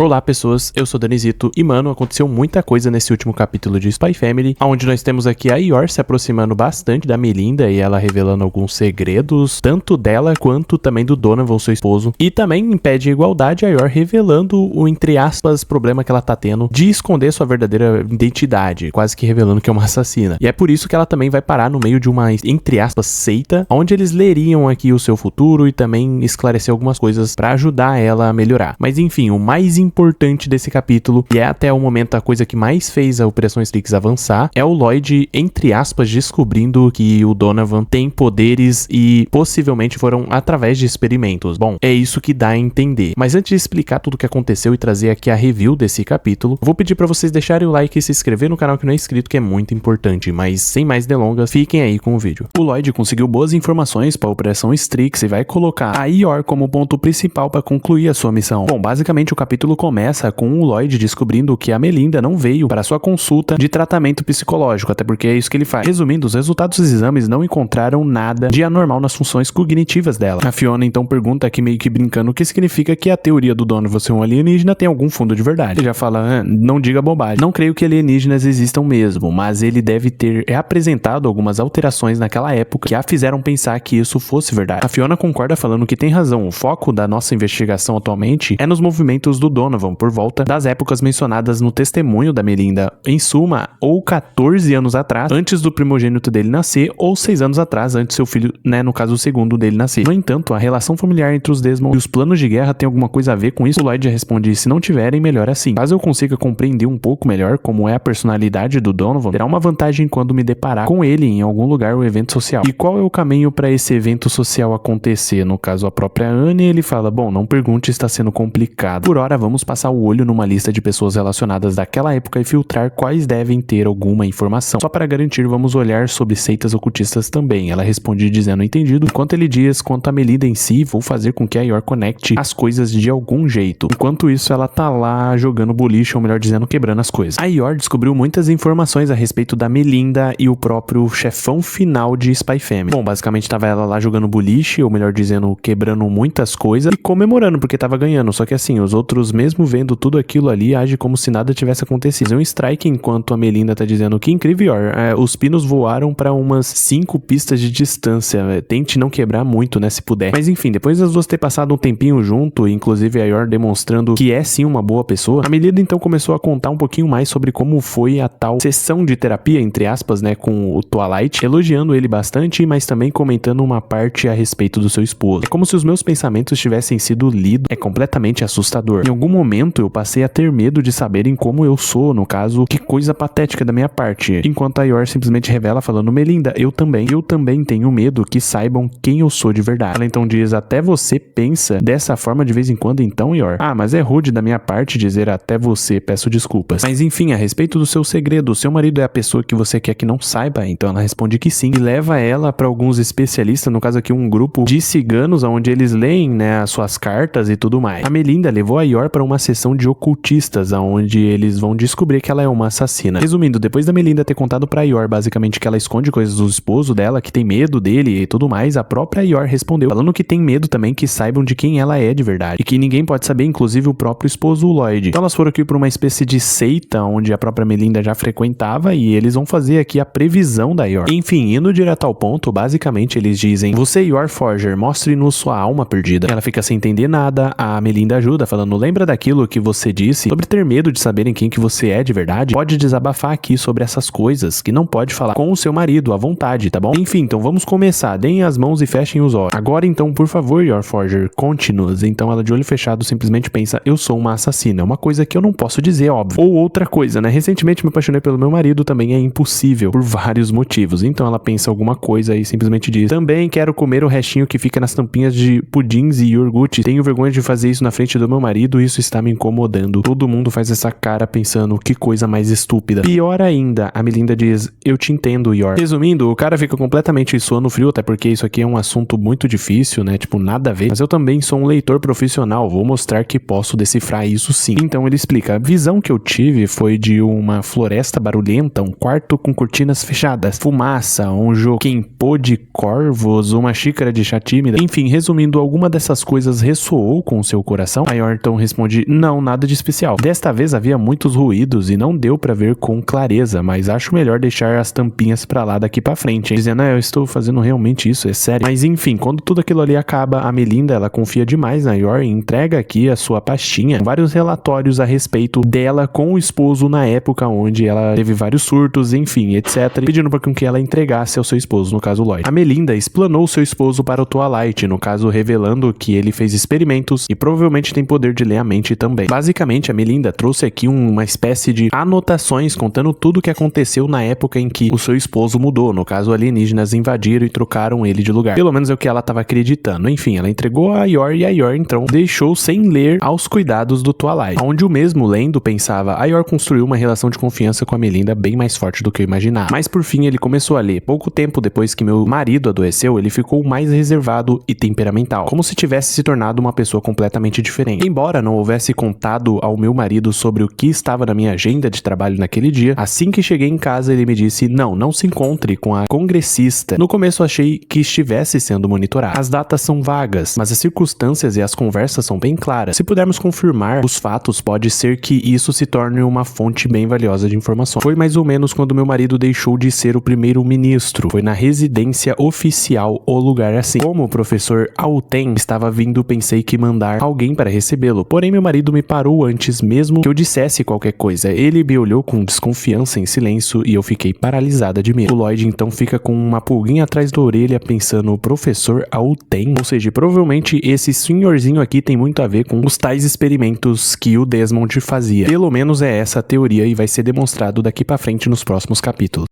Olá pessoas, eu sou Danizito e mano, aconteceu muita coisa nesse último capítulo de Spy Family, onde nós temos aqui a Yor se aproximando bastante da Melinda e ela revelando alguns segredos, tanto dela quanto também do Donovan, seu esposo, e também impede a igualdade a Yor revelando o, entre aspas, problema que ela tá tendo de esconder sua verdadeira identidade, quase que revelando que é uma assassina. E é por isso que ela também vai parar no meio de uma, entre aspas, seita, onde eles leriam aqui o seu futuro e também esclarecer algumas coisas pra ajudar ela a melhorar. Mas enfim, o mais importante desse capítulo, e é até o momento a coisa que mais fez a Operação Strix avançar, é o Lloyd, entre aspas, descobrindo que o Donovan tem poderes e possivelmente foram através de experimentos. Bom, é isso que dá a entender. Mas antes de explicar tudo o que aconteceu e trazer aqui a review desse capítulo, vou pedir pra vocês deixarem o like e se inscrever no canal que não é inscrito, que é muito importante. Mas sem mais delongas, fiquem aí com o vídeo. O Lloyd conseguiu boas informações para a Operação Strix e vai colocar a Yor como ponto principal para concluir a sua missão. Bom, basicamente o capítulo começa com o Lloyd descobrindo que a Melinda não veio para sua consulta de tratamento psicológico, até porque é isso que ele faz. Resumindo, os resultados dos exames não encontraram nada de anormal nas funções cognitivas dela. A Fiona então pergunta aqui meio que brincando o que significa que a teoria do Donovan ser um alienígena tem algum fundo de verdade. Ele já fala, não diga bobagem. Não creio que alienígenas existam mesmo, mas ele deve ter apresentado algumas alterações naquela época que a fizeram pensar que isso fosse verdade. A Fiona concorda falando que tem razão. O foco da nossa investigação atualmente é nos movimentos do Donovan por volta das épocas mencionadas no testemunho da Melinda. Em suma, ou 14 anos atrás, antes do primogênito dele nascer, ou 6 anos atrás, antes seu filho, né, no caso o segundo dele nascer. No entanto, a relação familiar entre os Desmond e os planos de guerra tem alguma coisa a ver com isso? O Lloyd responde, se não tiverem, melhor assim. Caso eu consiga compreender um pouco melhor como é a personalidade do Donovan, terá uma vantagem quando me deparar com ele em algum lugar ou evento social. E qual é o caminho para esse evento social acontecer? No caso, a própria Anne, ele fala, bom, não pergunte, está sendo complicado. Por hora, vamos passar o olho numa lista de pessoas relacionadas daquela época e filtrar quais devem ter alguma informação. Só para garantir, vamos olhar sobre seitas ocultistas também. Ela responde dizendo entendido, enquanto ele diz quanto a Melinda em si, vou fazer com que a Yor conecte as coisas de algum jeito. Enquanto isso, ela tá lá jogando boliche, ou melhor dizendo, quebrando as coisas. A Yor descobriu muitas informações a respeito da Melinda e o próprio chefão final de Spy Family. Bom, basicamente tava ela lá jogando boliche, ou melhor dizendo, quebrando muitas coisas e comemorando porque tava ganhando. Só que assim, os outros, mesmo vendo tudo aquilo ali, agem como se nada tivesse acontecido. Um strike enquanto a Melinda tá dizendo que incrível, Yor, os pinos voaram pra umas 5 pistas de distância. Tente não quebrar muito, né, se puder. Mas enfim, depois das duas ter passado um tempinho junto, inclusive a Yor demonstrando que é sim uma boa pessoa, a Melinda então começou a contar um pouquinho mais sobre como foi a tal sessão de terapia, entre aspas, né, com o Twilight, elogiando ele bastante, mas também comentando uma parte a respeito do seu esposo. É como se os meus pensamentos tivessem sido lidos. É completamente assustador. Em algum momento eu passei a ter medo de saberem como eu sou, no caso, que coisa patética da minha parte. Enquanto a Yor simplesmente revela falando, Melinda, eu também tenho medo que saibam quem eu sou de verdade. Ela então diz, até você pensa dessa forma de vez em quando então, Yor? Ah, mas é rude da minha parte dizer até você, peço desculpas. Mas enfim, a respeito do seu segredo, o seu marido é a pessoa que você quer que não saiba? Então ela responde que sim, e leva ela para alguns especialistas, no caso aqui um grupo de ciganos, onde eles leem, né, as suas cartas e tudo mais. A Melinda levou a Yor para uma sessão de ocultistas, onde eles vão descobrir que ela é uma assassina. Resumindo, depois da Melinda ter contado pra Yor, basicamente, que ela esconde coisas do esposo dela, que tem medo dele e tudo mais, a própria Yor respondeu, falando que tem medo também que saibam de quem ela é de verdade, e que ninguém pode saber, inclusive o próprio esposo, o Lloyd. Então elas foram aqui pra uma espécie de seita, onde a própria Melinda já frequentava, e eles vão fazer aqui a previsão da Yor. Enfim, indo direto ao ponto, basicamente eles dizem, você, Yor Forger, mostre-nos sua alma perdida. Ela fica sem entender nada, a Melinda ajuda, falando, lembra daquilo que você disse sobre ter medo de saberem quem que você é de verdade? Pode desabafar aqui sobre essas coisas, que não pode falar com o seu marido à vontade, tá bom? Enfim, então vamos começar, deem as mãos e fechem os olhos. Agora então, por favor, Yor Forger, conte-nos. Então ela de olho fechado simplesmente pensa, eu sou uma assassina, uma coisa que eu não posso dizer, óbvio. Ou outra coisa, né? Recentemente me apaixonei pelo meu marido, também é impossível, por vários motivos. Então ela pensa alguma coisa e simplesmente diz, também quero comer o restinho que fica nas tampinhas de pudins e iogurte. Tenho vergonha de fazer isso na frente do meu marido, isso está me incomodando. Todo mundo faz essa cara pensando, que coisa mais estúpida. Pior ainda, a Melinda diz, eu te entendo, Yor. Resumindo, o cara fica completamente suando frio, até porque isso aqui é um assunto muito difícil, né? Tipo, nada a ver. Mas eu também sou um leitor profissional, vou mostrar que posso decifrar isso sim. Então ele explica, a visão que eu tive foi de uma floresta barulhenta, um quarto com cortinas fechadas, fumaça, um joquempô de corvos, uma xícara de chá tímida. Enfim, resumindo, alguma dessas coisas ressoou com o seu coração? A Yor então responde responde: não, nada de especial. Desta vez havia muitos ruídos e não deu pra ver com clareza, mas acho melhor deixar as tampinhas pra lá daqui pra frente, hein? Dizendo: eu estou fazendo realmente isso, é sério. Mas enfim, quando tudo aquilo ali acaba, a Melinda, ela confia demais na Yor e entrega aqui a sua pastinha, vários relatórios a respeito dela com o esposo na época onde ela teve vários surtos, enfim, etc, pedindo pra que ela entregasse ao seu esposo, no caso Lloyd. A Melinda explanou seu esposo para o Twilight, no caso revelando que ele fez experimentos e provavelmente tem poder de ler a mente também. Basicamente, a Melinda trouxe aqui uma espécie de anotações contando tudo o que aconteceu na época em que o seu esposo mudou, no caso alienígenas invadiram e trocaram ele de lugar. Pelo menos é o que ela estava acreditando. Enfim, ela entregou a Yor e a Yor então deixou sem ler aos cuidados do Twilight, onde o mesmo lendo pensava: a Yor construiu uma relação de confiança com a Melinda bem mais forte do que eu imaginava. Mas por fim ele começou a ler. Pouco tempo depois que meu marido adoeceu, ele ficou mais reservado e temperamental, como se tivesse se tornado uma pessoa completamente diferente. Embora não houvesse contado ao meu marido sobre o que estava na minha agenda de trabalho naquele dia, assim que cheguei em casa ele me disse: não se encontre com a congressista. No começo achei que estivesse sendo monitorado. As datas são vagas, mas as circunstâncias e as conversas são bem claras. Se pudermos confirmar os fatos, pode ser que isso se torne uma fonte bem valiosa de informações. Foi mais ou menos quando meu marido deixou de ser o primeiro-ministro. Foi na residência oficial o lugar assim. Como o professor Alten estava vindo, pensei que mandar alguém para recebê-lo. Porém, meu marido me parou antes mesmo que eu dissesse qualquer coisa. Ele me olhou com desconfiança em silêncio e eu fiquei paralisada de medo. O Lloyd então fica com uma pulguinha atrás da orelha pensando: o professor Alten? Ou seja, provavelmente esse senhorzinho aqui tem muito a ver com os tais experimentos que o Desmond fazia. Pelo menos é essa a teoria e vai ser demonstrado daqui pra frente nos próximos capítulos.